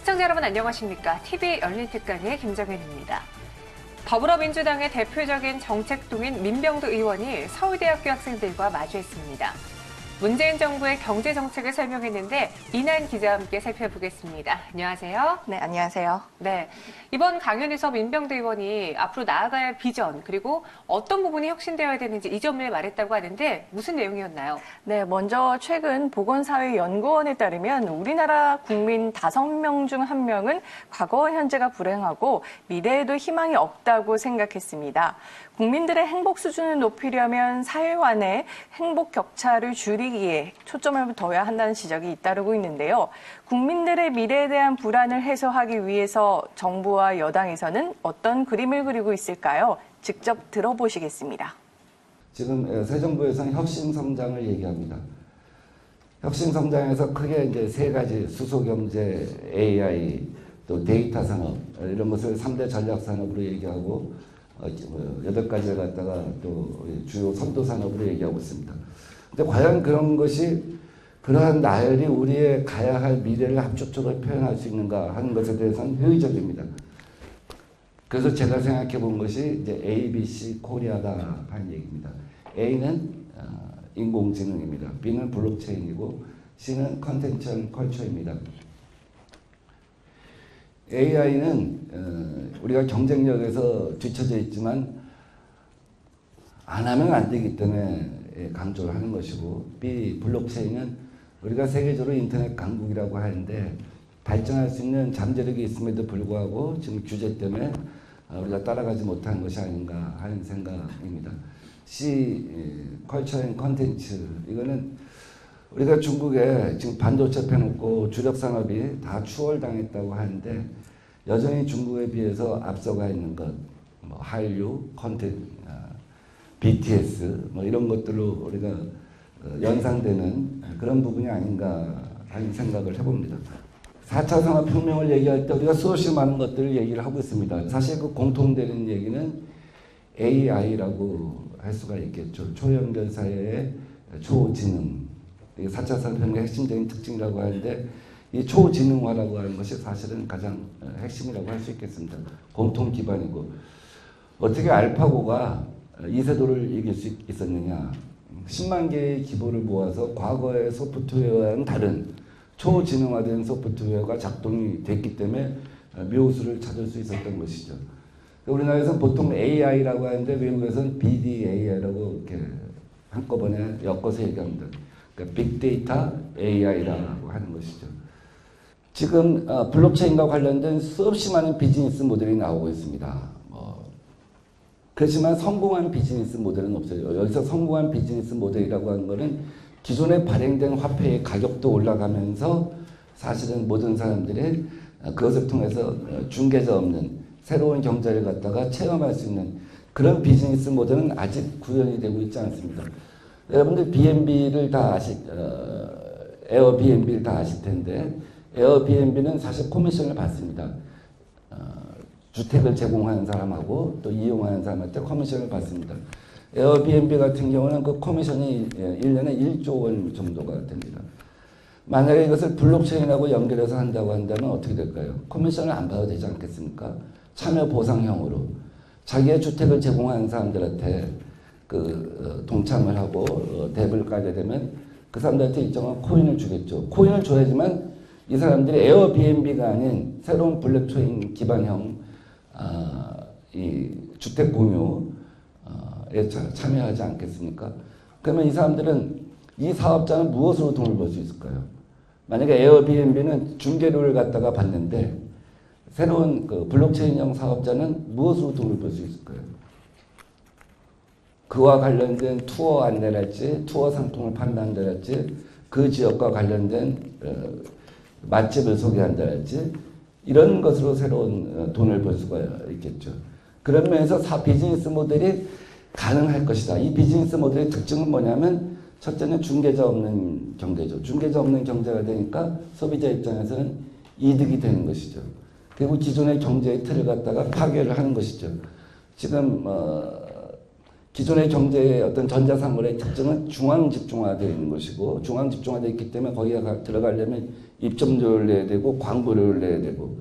시청자 여러분 안녕하십니까? TV 열린특강의 김정현입니다. 더불어민주당의 대표적인 정책동인 민병두 의원이 서울대학교 학생들과 마주했습니다. 문재인 정부의 경제정책을 설명했는데 이난 기자와 함께 살펴보겠습니다. 안녕하세요. 네, 안녕하세요. 네, 이번 강연에서 민병두 의원이 앞으로 나아가야 할 비전 그리고 어떤 부분이 혁신되어야 되는지 이 점을 말했다고 하는데 무슨 내용이었나요? 네, 먼저 최근 보건사회연구원에 따르면 우리나라 국민 5명 중 1명은 과거와 현재가 불행하고 미래에도 희망이 없다고 생각했습니다. 국민들의 행복 수준을 높이려면 사회와 내 행복 격차를 줄이기에 초점을 둬야 한다는 지적이 잇따르고 있는데요. 국민들의 미래에 대한 불안을 해소하기 위해서 정부와 여당에서는 어떤 그림을 그리고 있을까요? 직접 들어보시겠습니다. 지금 새 정부에서는 혁신성장을 얘기합니다. 혁신성장에서 크게 이제 3가지 수소경제, AI, 또 데이터 산업 이런 것을 3대 전략산업으로 얘기하고 8가지를 갖다가 또 주요 선도 산업으로 얘기하고 있습니다. 근데 과연 그런 것이 그러한 나열이 우리의 가야 할 미래를 합축적으로 표현할 수 있는가 하는 것에 대해서는 회의적입니다. 그래서 제가 생각해 본 것이 이제 ABC 코리아다 하는 얘기입니다. A는 인공지능입니다. B는 블록체인이고 C는 컨텐츠 앤 컬처입니다. AI는 우리가 경쟁력에서 뒤처져 있지만 안 하면 안 되기 때문에 강조를 하는 것이고, B 블록체인은 우리가 세계적으로 인터넷 강국이라고 하는데 발전할 수 있는 잠재력이 있음에도 불구하고 지금 규제 때문에 우리가 따라가지 못하는 것이 아닌가 하는 생각입니다. C 컬처 앤 컨텐츠, 이거는 우리가 중국에 지금 반도체 펴놓고 주력 산업이 다 추월당했다고 하는데 여전히 중국에 비해서 앞서가 있는 것, 뭐 한류, 컨텐츠, BTS 뭐 이런 것들로 우리가 연상되는 그런 부분이 아닌가 하는 생각을 해봅니다. 4차 산업혁명을 얘기할 때 우리가 수없이 많은 것들을 얘기를 하고 있습니다. 사실 그 공통되는 얘기는 AI라고 할 수가 있겠죠. 초연결 사회의 초지능. 이게 4차 산업혁명의 핵심적인 특징이라고 하는데 이 초지능화라고 하는 것이 사실은 가장 핵심이라고 할 수 있겠습니다. 공통 기반이고, 어떻게 알파고가 이세돌을 이길 수 있었느냐. 10만 개의 기보를 모아서 과거의 소프트웨어와는 다른 초지능화된 소프트웨어가 작동이 됐기 때문에 묘수를 찾을 수 있었던 것이죠. 우리나라에서는 보통 AI라고 하는데 외국에서는 BDAI라고 이렇게 한꺼번에 엮어서 얘기합니다. 그러니까 빅데이터 AI라고 하는 것이죠. 지금 블록체인과 관련된 수없이 많은 비즈니스 모델이 나오고 있습니다. 그렇지만 성공한 비즈니스 모델은 없어요. 여기서 성공한 비즈니스 모델이라고 하는 것은 기존에 발행된 화폐의 가격도 올라가면서 사실은 모든 사람들이 그것을 통해서 중개자 없는 새로운 경제를 갖다가 체험할 수 있는 그런 비즈니스 모델은 아직 구현이 되고 있지 않습니다. 여러분들 B&B를 다 에어비앤비를 다 아실 텐데 에어비앤비는 사실 코미션을 받습니다. 주택을 제공하는 사람하고 또 이용하는 사람한테 커미션을 받습니다. 에어비앤비 같은 경우는 그 커미션이 1년에 1조 원 정도가 됩니다. 만약에 이것을 블록체인하고 연결해서 한다고 한다면 어떻게 될까요? 커미션을 안 받아도 되지 않겠습니까? 참여 보상형으로 자기의 주택을 제공하는 사람들한테 동참을 하고 뎁을 까게 되면 그 사람들한테 일정한 코인을 주겠죠. 코인을 줘야지만 이 사람들이 에어비앤비가 아닌 새로운 블록체인 기반형 이 주택 공유에 참여하지 않겠습니까? 그러면 이 사람들은, 이 사업자는 무엇으로 돈을 벌 수 있을까요? 만약에 에어비앤비는 중개료를 갖다가 받는데 새로운 그 블록체인형 사업자는 무엇으로 돈을 벌 수 있을까요? 그와 관련된 투어 안내랄지 투어 상품을 판단한다랄지 그 지역과 관련된 맛집을 소개한다랄지 이런 것으로 새로운 돈을 벌 수가 있겠죠. 그런 면에서 비즈니스 모델이 가능할 것이다. 이 비즈니스 모델의 특징은 뭐냐면 첫째는 중개자 없는 경제죠. 중개자 없는 경제가 되니까 소비자 입장에서는 이득이 되는 것이죠. 그리고 기존의 경제의 틀을 갖다가 파괴를 하는 것이죠. 지금 기존의 경제의 어떤 전자산물의 특징은 중앙 집중화되어 있는 것이고 중앙 집중화되어 있기 때문에 거기에 들어가려면 입점료를 내야 되고 광고료를 내야 되고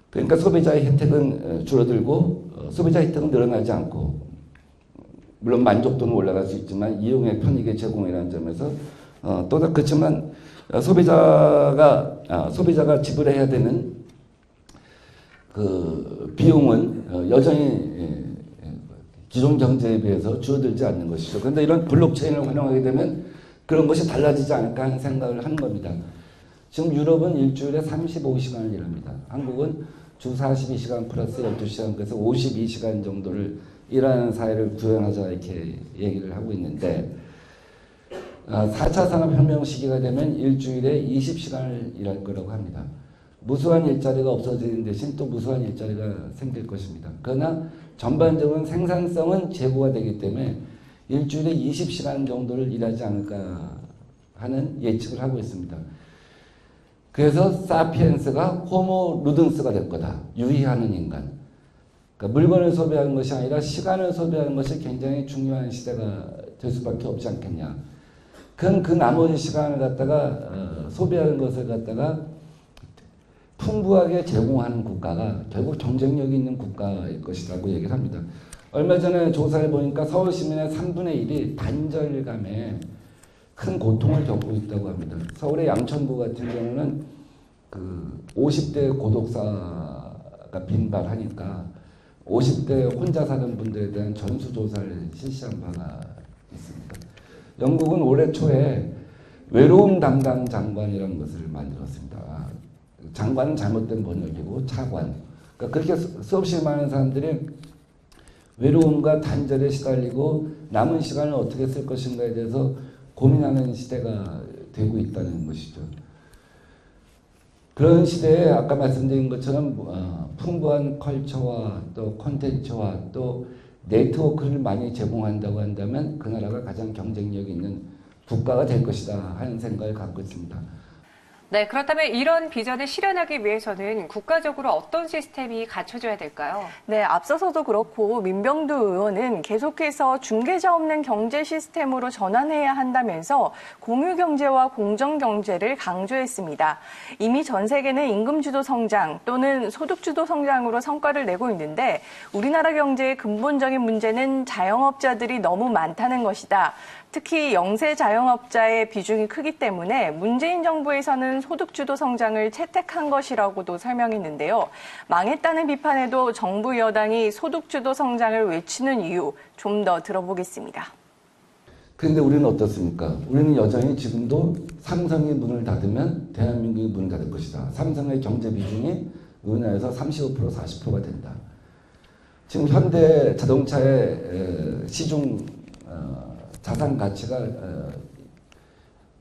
그러니까 소비자의 혜택은 줄어들고 소비자 혜택은 늘어나지 않고 물론 만족도는 올라갈 수 있지만 이용의 편익의 제공이라는 점에서 또 그렇지만 소비자가 지불해야 되는 그 비용은 여전히 기존 경제에 비해서 줄어들지 않는 것이죠. 그런데 이런 블록체인을 활용하게 되면 그런 것이 달라지지 않을까 하는 생각을 하는 겁니다. 지금 유럽은 일주일에 35시간을 일합니다. 한국은 주 42시간 플러스 12시간 그래서 52시간 정도를 일하는 사회를 구현하자 이렇게 얘기를 하고 있는데 4차 산업혁명 시기가 되면 일주일에 20시간을 일할 거라고 합니다. 무수한 일자리가 없어지는 대신 또 무수한 일자리가 생길 것입니다. 그러나 전반적인 생산성은 제고가 되기 때문에 일주일에 20시간 정도를 일하지 않을까 하는 예측을 하고 있습니다. 그래서 사피엔스가 호모 루든스가 될 거다. 유희하는 인간. 그러니까 물건을 소비하는 것이 아니라 시간을 소비하는 것이 굉장히 중요한 시대가 될 수밖에 없지 않겠냐. 그건 그 나머지 시간을 갖다가 소비하는 것을 갖다가 풍부하게 제공하는 국가가 결국 경쟁력이 있는 국가일 것이라고 얘기를 합니다. 얼마 전에 조사를 보니까 서울 시민의 3분의 1이 단절감에 큰 고통을 겪고 있다고 합니다. 서울의 양천구 같은 경우는 그 50대 고독사가 빈발하니까 50대 혼자 사는 분들에 대한 전수조사를 실시한 바가 있습니다. 영국은 올해 초에 외로움 담당 장관이라는 것을 만들었습니다. 장관은 잘못된 번역이고 차관. 그러니까 그렇게 수없이 많은 사람들이 외로움과 단절에 시달리고 남은 시간을 어떻게 쓸 것인가에 대해서 고민하는 시대가 되고 있다는 것이죠. 그런 시대에 아까 말씀드린 것처럼 풍부한 컬처와 또 콘텐츠와 또 네트워크를 많이 제공한다고 한다면 그 나라가 가장 경쟁력 있는 국가가 될 것이다 하는 생각을 갖고 있습니다. 네, 그렇다면 이런 비전을 실현하기 위해서는 국가적으로 어떤 시스템이 갖춰져야 될까요? 네, 앞서서도 그렇고 민병두 의원은 계속해서 중개자 없는 경제 시스템으로 전환해야 한다면서 공유경제와 공정경제를 강조했습니다. 이미 전 세계는 임금주도 성장 또는 소득주도 성장으로 성과를 내고 있는데 우리나라 경제의 근본적인 문제는 자영업자들이 너무 많다는 것이다. 특히 영세 자영업자의 비중이 크기 때문에 문재인 정부에서는 소득주도 성장을 채택한 것이라고도 설명했는데요. 망했다는 비판에도 정부 여당이 소득주도 성장을 외치는 이유 좀 더 들어보겠습니다. 그런데 우리는 어떻습니까? 우리는 여전히 지금도 삼성이 문을 닫으면 대한민국이 문을 닫을 것이다. 삼성의 경제 비중이 우리나라에서 35% 40%가 된다. 지금 현대 자동차의 시중 자산 가치가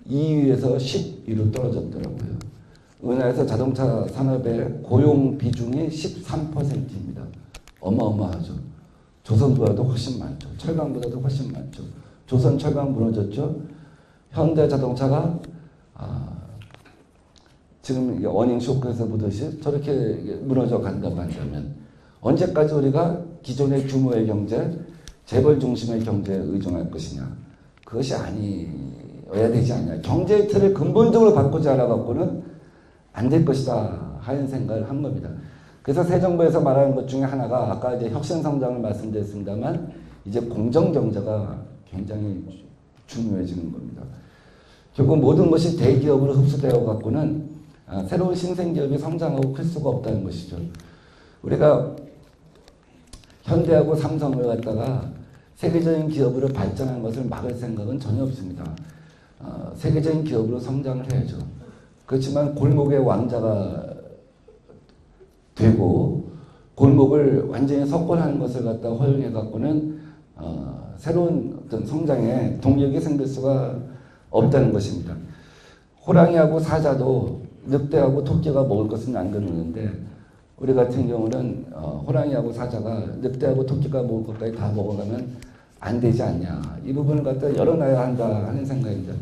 2위에서 10위로 떨어졌더라고요. 우리나라에서 자동차 산업의 고용 비중이 13%입니다. 어마어마하죠. 조선보다도 훨씬 많죠. 철강보다도 훨씬 많죠. 조선 철강 무너졌죠. 현대 자동차가 지금 어닝 쇼크에서 보듯이 저렇게 무너져 간다고 한다면 언제까지 우리가 기존의 규모의 경제, 재벌 중심의 경제에 의존할 것이냐. 그것이 아니어야 되지 않냐. 경제의 틀을 근본적으로 바꾸지 않아갖고는 안 될 것이다 하는 생각을 한 겁니다. 그래서 새 정부에서 말하는 것 중에 하나가 아까 이제 혁신성장을 말씀드렸습니다만 이제 공정경제가 굉장히 중요해지는 겁니다. 결국 모든 것이 대기업으로 흡수되어 갖고는 새로운 신생기업이 성장하고 클 수가 없다는 것이죠. 우리가 현대하고 삼성을 갖다가 세계적인 기업으로 발전한 것을 막을 생각은 전혀 없습니다. 세계적인 기업으로 성장을 해야죠. 그렇지만 골목의 왕자가 되고 골목을 완전히 석권하는 것을 갖다 허용해 갖고는 새로운 어떤 성장에 동력이 생길 수가 없다는 것입니다. 호랑이하고 사자도 늑대하고 토끼가 먹을 것은 안 거느는데 우리 같은 경우는 호랑이하고 사자가 늑대하고 토끼가 먹을 것까지 다 먹어가면 안 되지 않냐. 이 부분을 갖다 열어놔야 한다 하는 생각입니다.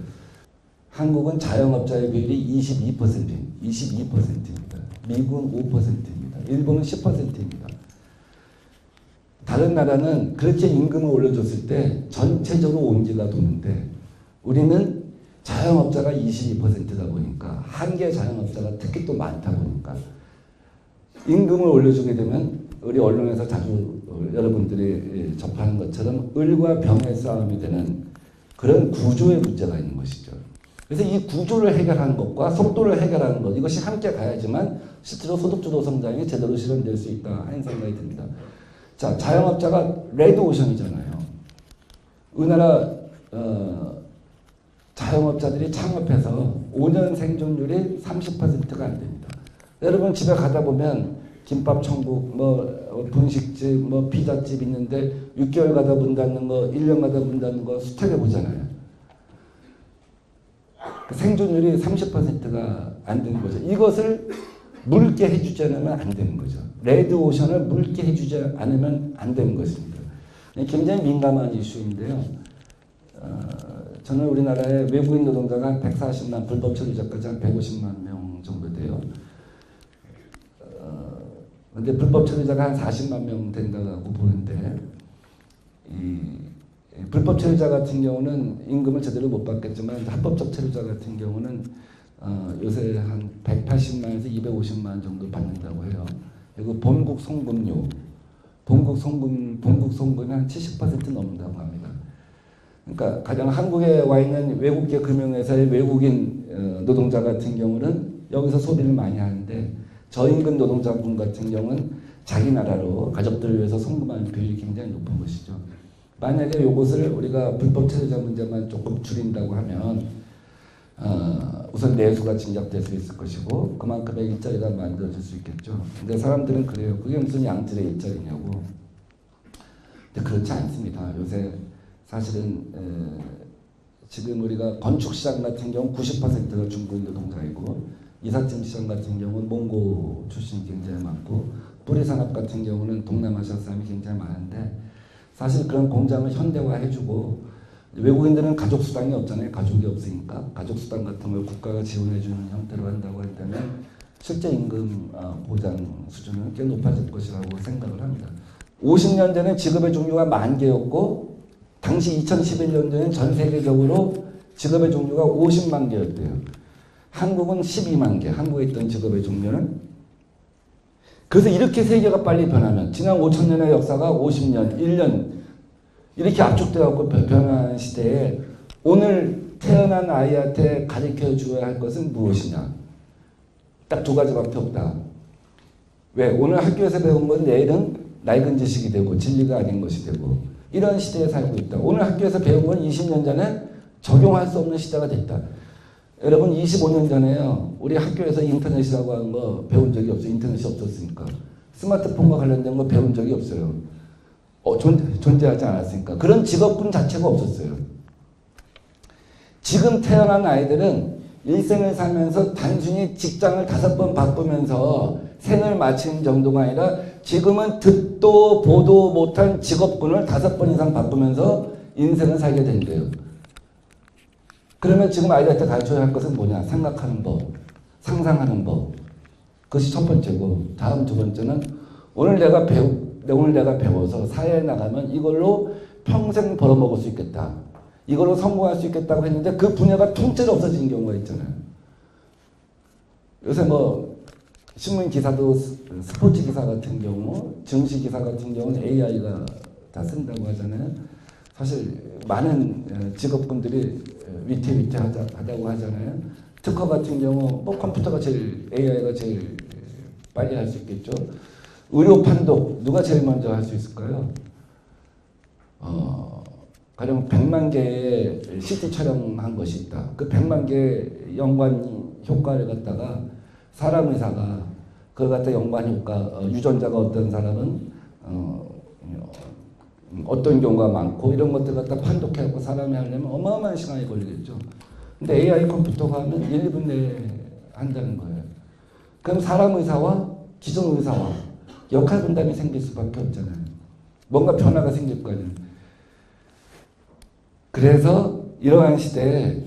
한국은 자영업자의 비율이 22%입니다. 미국은 5%입니다. 일본은 10%입니다. 다른 나라는 그렇게 임금을 올려줬을 때 전체적으로 온기가 도는데 우리는 자영업자가 22%다 보니까 한계 자영업자가 특히 또 많다 보니까 임금을 올려주게 되면 우리 언론에서 자주 여러분들이 접하는 것처럼 을과 병의 싸움이 되는 그런 구조의 문제가 있는 것이죠. 그래서 이 구조를 해결하는 것과 속도를 해결하는 것 이것이 함께 가야지만 실제로 소득주도 성장이 제대로 실현될 수 있다 하는 생각이 듭니다. 자, 자영업자가 레드오션이잖아요. 우리나라 자영업자들이 창업해서 5년 생존율이 30%가 안 됩니다. 여러분 집에 가다 보면 김밥 천국, 뭐 분식집, 뭐 피자집 있는데 6개월 가다 문 닫는 거, 1년 가다 문 닫는 거 수차례 보잖아요. 생존율이 30%가 안 되는 거죠. 이것을 묽게 해주지 않으면 안 되는 거죠. 레드오션을 묽게 해주지 않으면 안 되는 것입니다. 굉장히 민감한 이슈인데요. 저는 우리나라에 외국인 노동자가 한 140만, 불법 체류자까지 한 150만 명 정도 돼요. 근데 불법 체류자가 한 40만 명 된다고 보는데, 이 불법 체류자 같은 경우는 임금을 제대로 못 받겠지만, 합법적 체류자 같은 경우는 요새 한 180만에서 250만 정도 받는다고 해요. 그리고 본국 송금료, 본국 송금이 한 70% 넘는다고 합니다. 그러니까 가령 한국에 와 있는 외국계 금융회사의 외국인 노동자 같은 경우는 여기서 소비를 많이 하는데 저임금 노동자분 같은 경우는 자기 나라로 가족들을 위해서 송금하는 비율이 굉장히 높은 것이죠. 만약에 이것을 우리가 불법 체류자 문제만 조금 줄인다고 하면 우선 내수가 진작될 수 있을 것이고 그만큼의 일자리가 만들어질 수 있겠죠. 근데 사람들은 그래요. 그게 무슨 양질의 일자리냐고. 근데 그렇지 않습니다. 요새 사실은 지금 우리가 건축시장 같은 경우 90%가 중국인 노동자이고 이삿짐 시장 같은 경우는 몽고 출신이 굉장히 많고 뿌리산업 같은 경우는 동남아시아 사람이 굉장히 많은데 사실 그런 공장을 현대화해주고 외국인들은 가족수당이 없잖아요. 가족이 없으니까 가족수당 같은 걸 국가가 지원해주는 형태로 한다고 한다면 실제 임금 보장 수준은 꽤 높아질 것이라고 생각을 합니다. 50년 전에 직업의 종류가 10,000개였고 당시 2011년도에는 전 세계적으로 직업의 종류가 50만 개였대요. 한국은 12만 개, 한국에 있던 직업의 종류는. 그래서 이렇게 세계가 빨리 변하면 지난 5,000년의 역사가 50년, 1년 이렇게 압축되어 변화하는 시대에 오늘 태어난 아이한테 가르쳐 줘야 할 것은 무엇이냐? 딱 두 가지밖에 없다. 왜? 오늘 학교에서 배운 건 내일은 낡은 지식이 되고 진리가 아닌 것이 되고 이런 시대에 살고 있다. 오늘 학교에서 배운 건 20년 전에 적용할 수 없는 시대가 됐다. 여러분 25년 전에요. 우리 학교에서 인터넷이라고 하는 거 배운 적이 없어요. 인터넷이 없었으니까. 스마트폰과 관련된 거 배운 적이 없어요. 존재하지 않았으니까. 그런 직업군 자체가 없었어요. 지금 태어난 아이들은 일생을 살면서 단순히 직장을 5번 바꾸면서 생을 마치는 정도가 아니라 지금은 듣도 보도 못한 직업군을 5번 이상 바꾸면서 인생을 살게 된대요. 그러면 지금 아이들한테 가르쳐야 할 것은 뭐냐? 생각하는 법, 상상하는 법. 그것이 첫 번째고 다음 두 번째는 오늘 내가 배워서 사회에 나가면 이걸로 평생 벌어먹을 수 있겠다. 이걸로 성공할 수 있겠다고 했는데 그 분야가 통째로 없어진 경우가 있잖아요. 요새 뭐 신문 기사도 스포츠 기사 같은 경우, 증시 기사 같은 경우는 AI가 다 쓴다고 하잖아요. 사실 많은 직업군들이 위태위태하다고 하잖아요. 특허 같은 경우 뭐 컴퓨터가 제일 AI가 제일 빨리 할 수 있겠죠. 의료 판독 누가 제일 먼저 할 수 있을까요? 가령 100만 개의 CT 촬영한 것이 있다. 그 100만 개의 연관 효과를 갖다가 사람 의사가 그걸 갖다 연관 효과 유전자가 어떤 사람은 어떤 경우가 많고 이런 것들 갖다 판독해갖고 사람이 하려면 어마어마한 시간이 걸리겠죠. 근데 AI 컴퓨터가 하면 1, 2분 내에 한다는 거예요. 그럼 사람 의사와 기존 의사와 역할 분담이 생길 수밖에 없잖아요. 뭔가 변화가 생길 거 아니에요. 그래서 이러한 시대에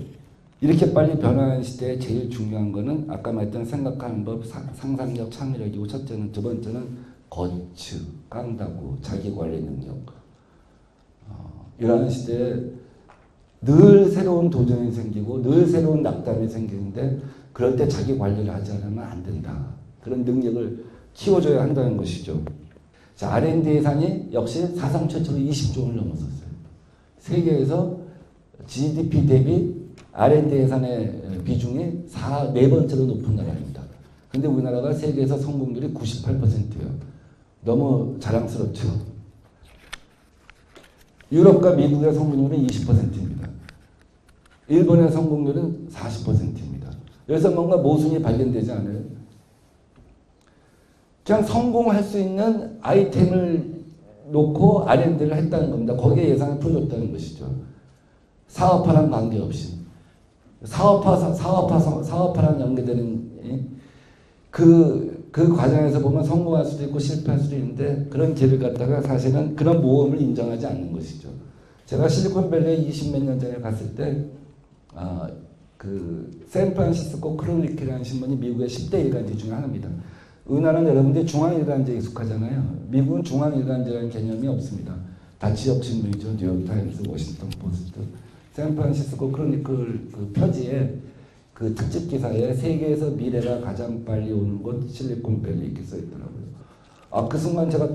이렇게 빨리 변화하는 시대에 제일 중요한 거는 아까 말했던 생각하는 법, 상상력, 창의력이고 첫째는 두 번째는 거츠, 깡다구, 자기관리 능력. 이러한 시대에 늘 새로운 도전이 생기고 늘 새로운 낙담이 생기는데 그럴 때 자기 관리를 하지 않으면 안 된다. 그런 능력을 키워줘야 한다는 것이죠. 자, R&D 예산이 역시 사상 최초로 20조 원을 넘었었어요. 세계에서 GDP 대비 R&D 예산의 비중이 4번째로 높은 나라입니다. 근데 우리나라가 세계에서 성공률이 98%예요. 너무 자랑스럽죠. 유럽과 미국의 성공률은 20%입니다. 일본의 성공률은 40%입니다. 여기서 뭔가 모순이 발견되지 않아요? 그냥 성공할 수 있는 아이템을 놓고 R&D를 했다는 겁니다. 거기에 예산을 풀어줬다는 것이죠. 사업화랑 관계없이. 사업화랑 연계되는 그 과정에서 보면 성공할 수도 있고 실패할 수도 있는데 그런 길을 갖다가 사실은 그런 모험을 인정하지 않는 것이죠. 제가 실리콘밸리에 20몇 년 전에 갔을 때 그 샌프란시스코 크로니클이라는 신문이 미국의 10대 일간지 중에 하나입니다. 우리나라는 여러분들이 중앙일간지에 익숙하잖아요. 미국은 중앙일간지라는 개념이 없습니다. 다 지역 신문이죠. 뉴욕타임스, 워싱턴 포스트. 샌프란시스코 크로니클 그 표지에 그 특집 기사에 세계에서 미래가 가장 빨리 오는 곳 실리콘밸리 이렇게 써 있더라고요. 그 순간 제가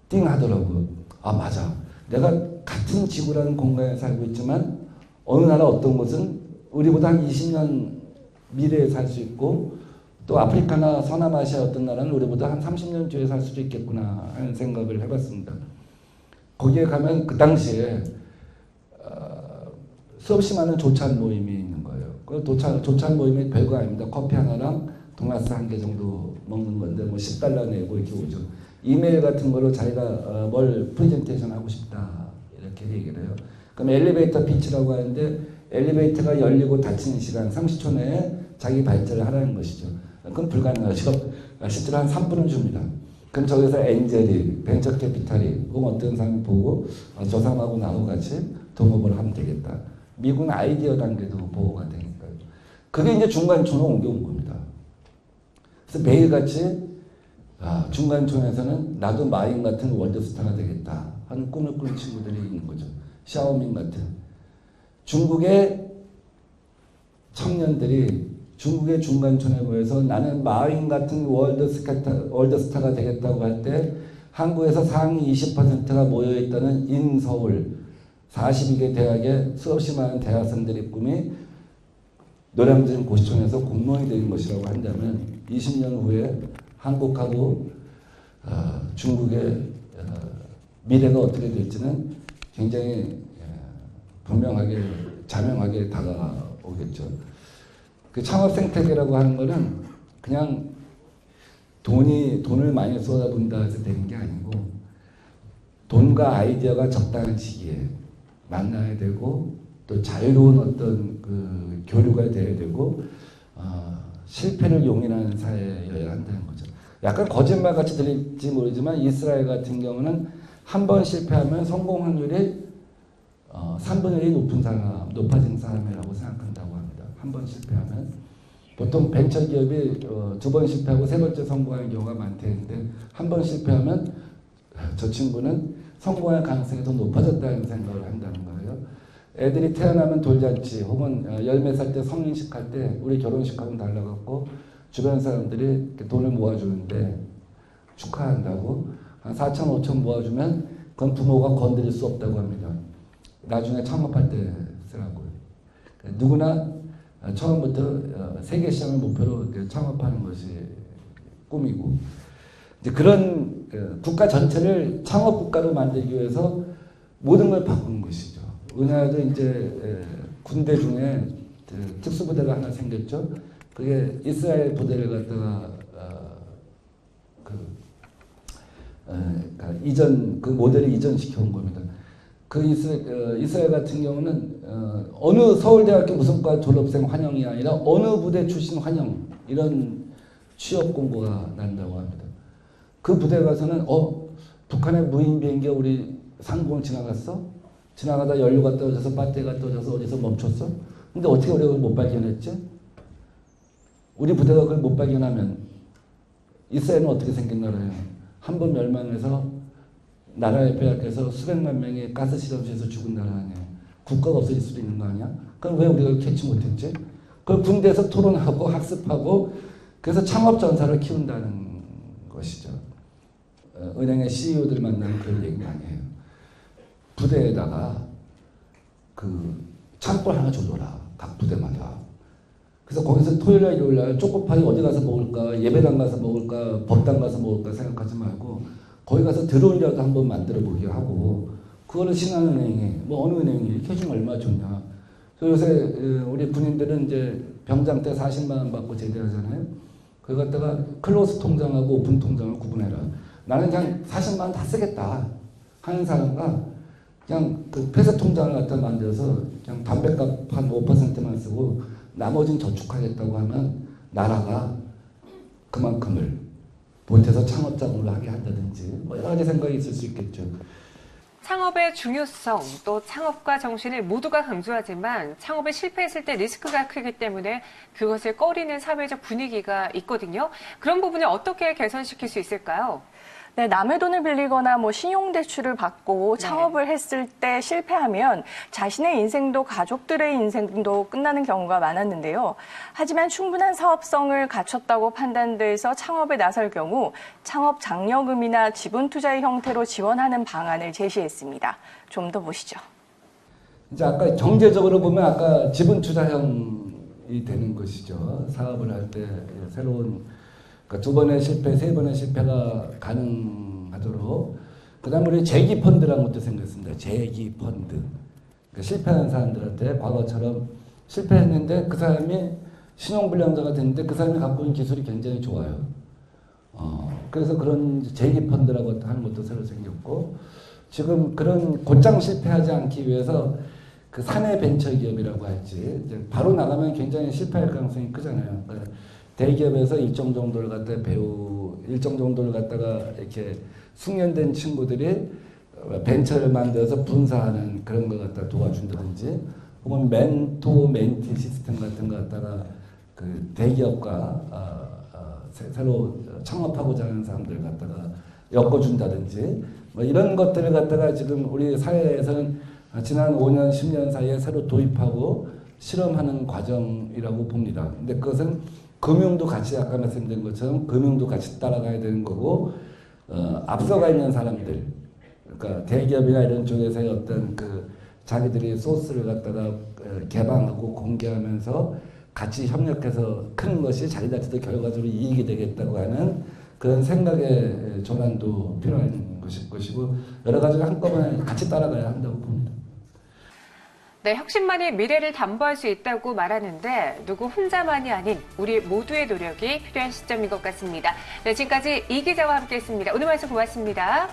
띵 하더라고요. 맞아. 내가 같은 지구라는 공간에 살고 있지만 어느 나라 어떤 곳은 우리보다 한 20년 미래에 살 수 있고 또 아프리카나 서남아시아 어떤 나라는 우리보다 한 30년 뒤에 살 수도 있겠구나 하는 생각을 해봤습니다. 거기에 가면 그 당시에 수없이 많은 조찬 모임이 있는 거예요. 그 조찬 모임이 별거 아닙니다. 커피 하나랑 도나스 한 개 정도 먹는 건데 뭐 $10 내고 이렇게 오죠. 이메일 같은 걸로 자기가 뭘 프레젠테이션 하고 싶다 이렇게 얘기를 해요. 그럼 엘리베이터 피치라고 하는데 엘리베이터가 열리고 닫히는 시간 30초 내에 자기 발제를 하라는 것이죠. 그건 불가능하죠. 실제로 한 3분은 줍니다. 그럼 저기서 엔젤이, 벤처 캐피탈이 혹은 어떤 사람이 보고 저 사람하고 나하고 같이 동업을 하면 되겠다. 미국은 아이디어 단계도 보호가 되니까요. 그게 이제 중간촌으로 옮겨온 겁니다. 그래서 매일같이 중간촌에서는 나도 마인 같은 월드스타가 되겠다 하는 꿈을 꾸는 친구들이 있는 거죠. 샤오밍 같은. 중국의 청년들이 중국의 중간촌에 모여서 나는 마윈 같은 월드스타가 되겠다고 할 때 한국에서 상위 20%가 모여있다는 인서울 42개 대학의 수없이 많은 대학생들의 꿈이 노량진 고시촌에서 공무원이 되는 것이라고 한다면 20년 후에 한국하고 중국의 미래가 어떻게 될지는 굉장히 분명하게 자명하게 다가오겠죠. 그 창업 생태계라고 하는 거는 그냥 돈을 많이 쏟아본다 해서 되는 게 아니고 돈과 아이디어가 적당한 시기에 만나야 되고 또 자유로운 어떤 그 교류가 돼야 되고 실패를 용인하는 사회여야 한다는 거죠. 약간 거짓말 같이 들릴지 모르지만 이스라엘 같은 경우는 한 번 실패하면 성공 확률이 3분의 1이 높아진 사람이라고 생각한다고 합니다. 한 번 실패하면. 보통 벤처기업이 2번 실패하고 3번째 성공하는 경우가 많대는데 한 번 실패하면 저 친구는 성공할 가능성이 더 높아졌다는 생각을 한다는 거예요. 애들이 태어나면 돌잔치 혹은 열몇 살 때 성인식 할 때 우리 결혼식하고는 달라갖고 주변 사람들이 돈을 모아주는데 축하한다고 한 4천, 5천 모아주면 그건 부모가 건드릴 수 없다고 합니다. 나중에 창업할 때 쓰라고요. 누구나 처음부터 세계 시장을 목표로 창업하는 것이 꿈이고 이제 그런 국가 전체를 창업 국가로 만들기 위해서 모든 걸 바꾸는 것이죠. 우리나라도 이제 군대 중에 특수부대가 하나 생겼죠. 그게 이스라엘 부대를 갖다가 그 모델을 이전시켜 온 겁니다. 그 이스라엘 같은 경우는 어느 서울대학교 무슨 과 졸업생 환영이 아니라 어느 부대 출신 환영 이런 취업 공고가 난다고 합니다. 그 부대 가서는 북한의 무인 비행기가 우리 상공을 지나갔어? 지나가다 연료가 떨어져서 배터리가 떨어져서 어디서 멈췄어? 근데 어떻게 우리가 그걸 못 발견했지? 우리 부대가 그걸 못 발견하면 이스라엘은 어떻게 생긴 나라예요? 한 번 멸망해서 나라에 빼앗겨서 수백만 명이 가스 실험실에서 죽은 나라 아니에요. 국가가 없어질 수도 있는 거 아니야? 그럼 왜 우리가 캐치 못했지? 그걸 군대에서 토론하고 학습하고 그래서 창업 전사를 키운다는 것이죠. 은행의 CEO들 만나면 그런 얘기 많이 해요. 부대에다가 그 창고를 하나 줘줘라. 각 부대마다. 그래서 거기서 토요일날 일요일날 초코파이 어디 가서 먹을까, 예배당 가서 먹을까, 법당 가서 먹을까 생각하지 말고 거기 가서 드론이라도 한번 만들어 보게 하고 그거를 신한은행이 뭐 어느 은행이 이렇게 해주면 얼마나 좋냐. 요새 우리 군인들은 이제 병장 때 40만 원 받고 제대하잖아요. 그거 갖다가 클로스 통장하고 오픈 통장을 구분해라. 나는 그냥 40만 원 다 쓰겠다 하는 사람과 그냥 그 폐쇄 통장을 갖다 만들어서 그냥 담배값 한 5%만 쓰고 나머지는 저축하겠다고 하면 나라가 그만큼을 보태서 창업 자금으로 하게 한다든지 뭐 여러 가지 생각이 있을 수 있겠죠. 창업의 중요성, 또 창업가 정신을 모두가 강조하지만 창업에 실패했을 때 리스크가 크기 때문에 그것을 꺼리는 사회적 분위기가 있거든요. 그런 부분을 어떻게 개선시킬 수 있을까요? 네, 남의 돈을 빌리거나 뭐 신용대출을 받고 창업을 했을 때 실패하면 자신의 인생도 가족들의 인생도 끝나는 경우가 많았는데요. 하지만 충분한 사업성을 갖췄다고 판단돼서 창업에 나설 경우 창업 장려금이나 지분 투자의 형태로 지원하는 방안을 제시했습니다. 좀 더 보시죠. 이제 아까 경제적으로 보면 아까 지분 투자형이 되는 것이죠. 사업을 할 때 새로운 그러니까 2번의 실패, 3번의 실패가 가능하도록. 그 다음에 우리 재기펀드라는 것도 생겼습니다. 재기펀드. 그러니까 실패한 사람들한테 과거처럼 실패했는데 그 사람이 신용불량자가 됐는데 그 사람이 갖고 있는 기술이 굉장히 좋아요. 그래서 그런 재기펀드라고 하는 것도 새로 생겼고 지금 그런 곧장 실패하지 않기 위해서 그 사내 벤처기업이라고 할지 이제 바로 나가면 굉장히 실패할 가능성이 크잖아요. 그러니까 대기업에서 일정 정도를 갖다가 이렇게 숙련된 친구들이 벤처를 만들어서 분사하는 그런 걸 갖다 도와준다든지 혹은 멘토 멘티 시스템 같은 거 갖다가 그 대기업과 새로 창업하고자 하는 사람들 갖다가 엮어준다든지 뭐 이런 것들을 갖다가 지금 우리 사회에서는 지난 5년, 10년 사이에 새로 도입하고 실험하는 과정이라고 봅니다. 근데 그것은 금융도 같이 아까 말씀드린 것처럼 금융도 같이 따라가야 되는 거고 앞서가 있는 사람들 그러니까 대기업이나 이런 쪽에서의 어떤 그 자기들이 소스를 갖다가 개방하고 공개하면서 같이 협력해서 크는 것이 자기들한테도 결과적으로 이익이 되겠다고 하는 그런 생각의 전환도 필요한 것이고 여러 가지를 한꺼번에 같이 따라가야 한다고 봅니다. 네, 혁신만이 미래를 담보할 수 있다고 말하는데 누구 혼자만이 아닌 우리 모두의 노력이 필요한 시점인 것 같습니다. 네, 지금까지 이 기자와 함께했습니다. 오늘 말씀 고맙습니다.